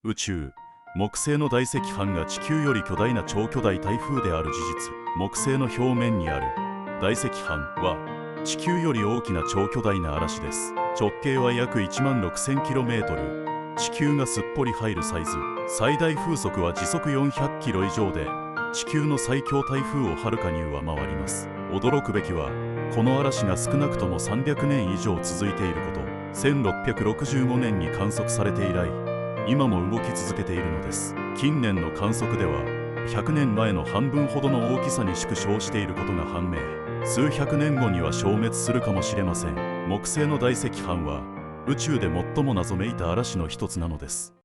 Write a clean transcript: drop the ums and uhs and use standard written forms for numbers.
宇宙。木星の大赤斑が地球より巨大な超巨大台風である事実。木星の表面にある大赤斑は地球より大きな超巨大な嵐です。直径は約16,000km。地球がすっぽり入るサイズ。最大風速は時速400キロ以上で地球の最強台風をはるかに上回ります。驚くべきはこの嵐が少なくとも300年以上続いていること。1665年に観測されて以来今も動き続けているのです。近年の観測では100年前の半分ほどの大きさに縮小していることが判明。数百年後には消滅するかもしれません。木星の大赤斑は宇宙で最も謎めいた嵐の一つなのです。